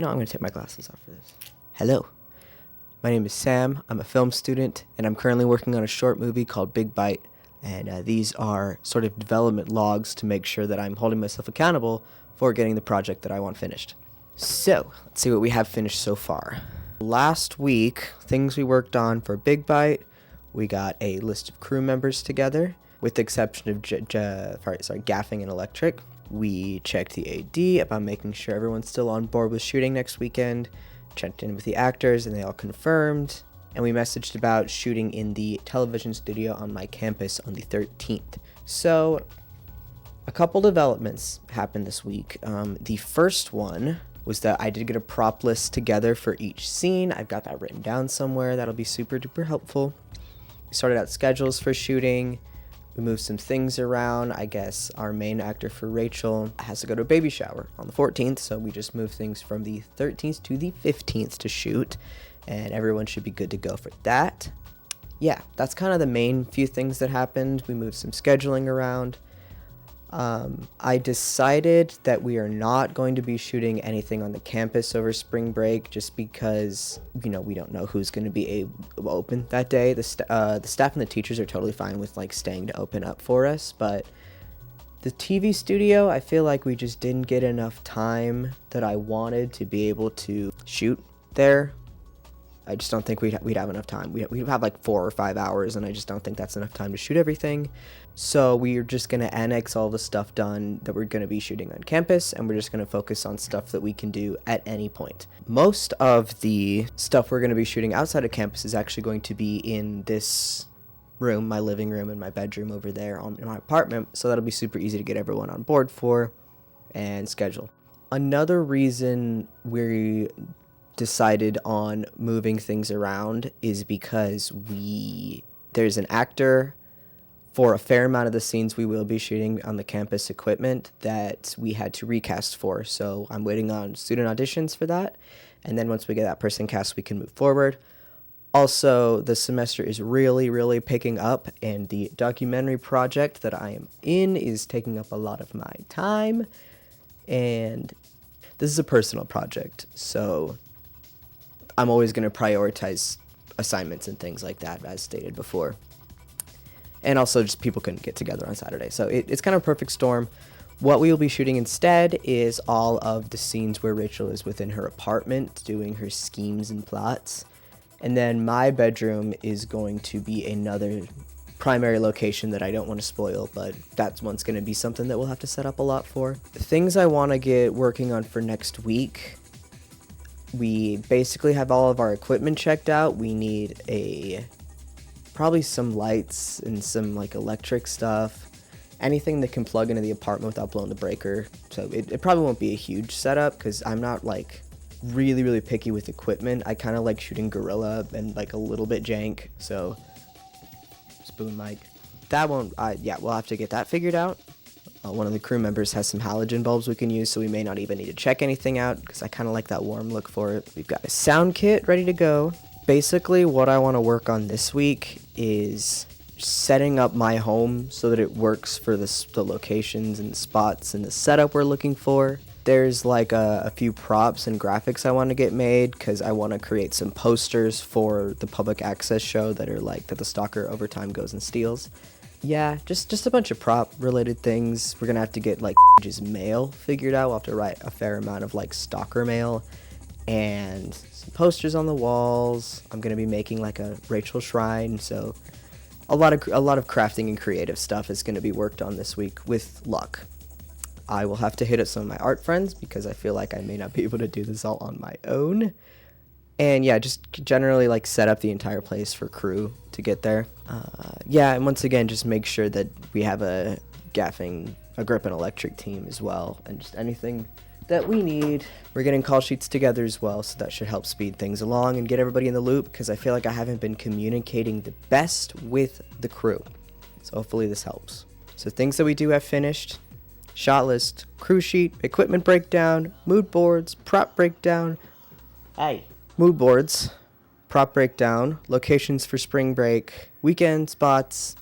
I'm going to take my glasses off for this. Hello. My name is Sam. I'm a film student, and I'm currently working on a short movie called Big Bite. And these are sort of development logs to make sure that I'm holding myself accountable for getting the project that I want finished. So, let's see what we have finished so far. Last week, things we worked on for Big Bite, we got a list of crew members together, with the exception of gaffing and electric. We checked the AD about making sure everyone's still on board with shooting next weekend, checked in with the actors, and they all confirmed. And we messaged about shooting in the television studio on my campus on the 13th. So, a couple developments happened this week. The first one was that I did get a prop list together for each scene. I've got that written down somewhere. That'll be super duper helpful. We sorted out schedules for shooting. We moved some things around. I guess our main actor for Rachel has to go to a baby shower on the 14th, so we just moved things from the 13th to the 15th to shoot, and everyone should be good to go for that. Yeah, that's kind of the main few things that happened. We moved some scheduling around. I decided that we are not going to be shooting anything on the campus over spring break just because, we don't know who's going to be open that day. The staff and the teachers are totally fine with staying to open up for us, but the TV studio, I feel like we just didn't get enough time that I wanted to be able to shoot there. I just don't think we'd have enough time. We'd have 4 or 5 hours, and I just don't think that's enough time to shoot everything. So we're just going to annex all the stuff done that we're going to be shooting on campus, and we're just going to focus on stuff that we can do at any point. Most of the stuff we're going to be shooting outside of campus is actually going to be in this room, my living room and my bedroom over there in my apartment, so that'll be super easy to get everyone on board for and schedule. Another reason we decided on moving things around is because there's an actor for a fair amount of the scenes we will be shooting on the campus equipment that we had to recast for. So I'm waiting on student auditions for that. And then once we get that person cast, we can move forward. Also, the semester is really, really picking up, and the documentary project that I am in is taking up a lot of my time. And this is a personal project, so I'm always going to prioritize assignments and things like that, as stated before. And also, just people couldn't get together on Saturday. So it's kind of a perfect storm. What we will be shooting instead is all of the scenes where Rachel is within her apartment doing her schemes and plots. And then my bedroom is going to be another primary location that I don't want to spoil, but that one's going to be something that we'll have to set up a lot for. The things I want to get working on for next week: we basically have all of our equipment checked out. We need probably some lights and some electric stuff, anything that can plug into the apartment without blowing the breaker. So it probably won't be a huge setup because I'm not really, really picky with equipment. I kind of like shooting Gorilla and a little bit jank. So spoon mic. That won't, we'll have to get that figured out. One of the crew members has some halogen bulbs we can use, so we may not even need to check anything out because I kind of like that warm look for it. We've got a sound kit ready to go. Basically, what I want to work on this week is setting up my home so that it works for the locations and the spots and the setup we're looking for. There's a few props and graphics I want to get made because I want to create some posters for the public access show that are that the stalker over time goes and steals. Yeah, just a bunch of prop related things. We're gonna have to get just mail figured out. We'll have to write a fair amount of stalker mail and some posters on the walls. I'm gonna be making a Rachel shrine, so a lot of crafting and creative stuff is gonna be worked on this week with luck. I will have to hit up some of my art friends because I feel like I may not be able to do this all on my own. And yeah, just generally set up the entire place for crew to get there. And once again, just make sure that we have a grip and electric team as well, and just anything that we need. We're getting call sheets together as well, so that should help speed things along and get everybody in the loop, because I feel like I haven't been communicating the best with the crew. So hopefully this helps. So things that we do have finished: shot list, crew sheet, equipment breakdown, mood boards, prop breakdown. Mood boards, prop breakdown, locations for spring break, weekend spots.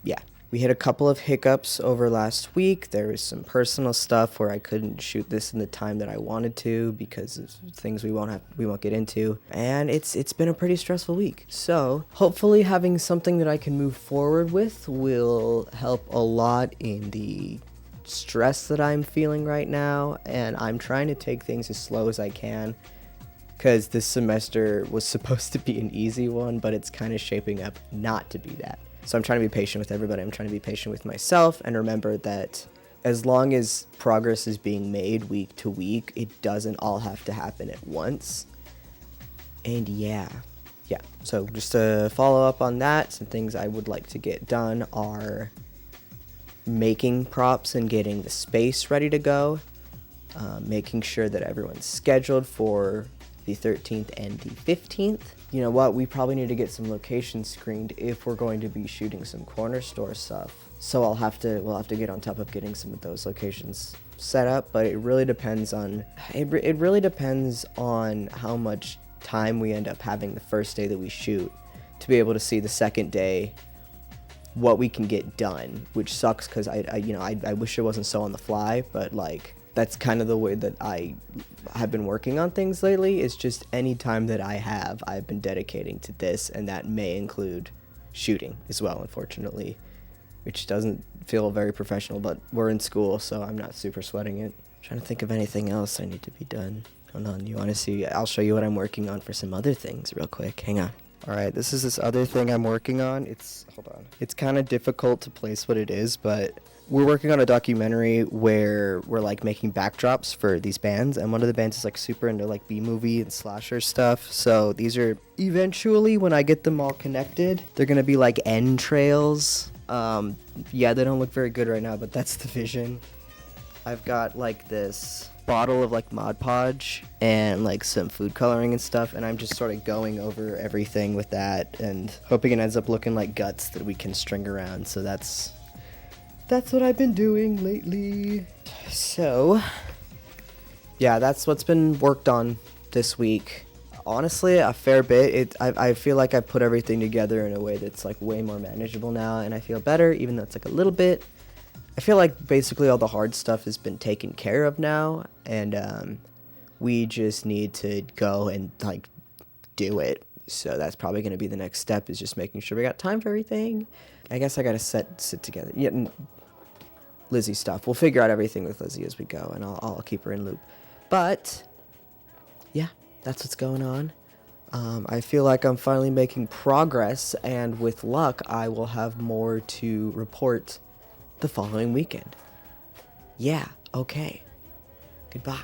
Yeah, We had a couple of hiccups over last week. There was some personal stuff where I couldn't shoot this in the time that I wanted to because of things we won't get into. And it's been a pretty stressful week. So hopefully having something that I can move forward with will help a lot in the stress that I'm feeling right now. And I'm trying to take things as slow as I can, because this semester was supposed to be an easy one, but it's kind of shaping up not to be that. So I'm trying to be patient with everybody. I'm trying to be patient with myself and remember that as long as progress is being made week to week, it doesn't all have to happen at once. And yeah. So just to follow up on that, some things I would like to get done are making props and getting the space ready to go, making sure that everyone's scheduled for the 13th and the 15th. You know what, we probably need to get some locations screened if we're going to be shooting some corner store stuff. So we'll have to get on top of getting some of those locations set up, but it really depends on how much time we end up having the first day that we shoot to be able to see the second day what we can get done, which sucks because I wish it wasn't so on the fly, but like that's kind of the way that I have been working on things lately. Is just any time that I've been dedicating to this, and that may include shooting as well, unfortunately, which doesn't feel very professional, but we're in school, so I'm not super sweating it. I'm trying to think of anything else I need to be done. Hold on, you want to see? I'll show you what I'm working on for some other things real quick. Hang on. All right, this is this other thing I'm working on. Hold on. It's kind of difficult to place what it is, but we're working on a documentary where we're like making backdrops for these bands, and one of the bands is like super into like B-movie and slasher stuff. So these are eventually, when I get them all connected, they're gonna be like end trails. Yeah, they don't look very good right now, but that's the vision. I've got like this bottle of like Mod Podge and like some food coloring and stuff, and I'm just sort of going over everything with that and hoping it ends up looking like guts that we can string around. So that's what I've been doing lately. So yeah, that's what's been worked on this week. Honestly, a fair bit. I feel like I put everything together in a way that's like way more manageable now, and I feel better, even though it's like a little bit. I feel like basically all the hard stuff has been taken care of now, and we just need to go and like do it. So that's probably going to be the next step, is just making sure we got time for everything. I guess I got to sit together. Yeah, Lizzie stuff. We'll figure out everything with Lizzie as we go, and I'll keep her in loop. But yeah, that's what's going on. I feel like I'm finally making progress, and with luck, I will have more to report the following weekend. Yeah, okay. Goodbye.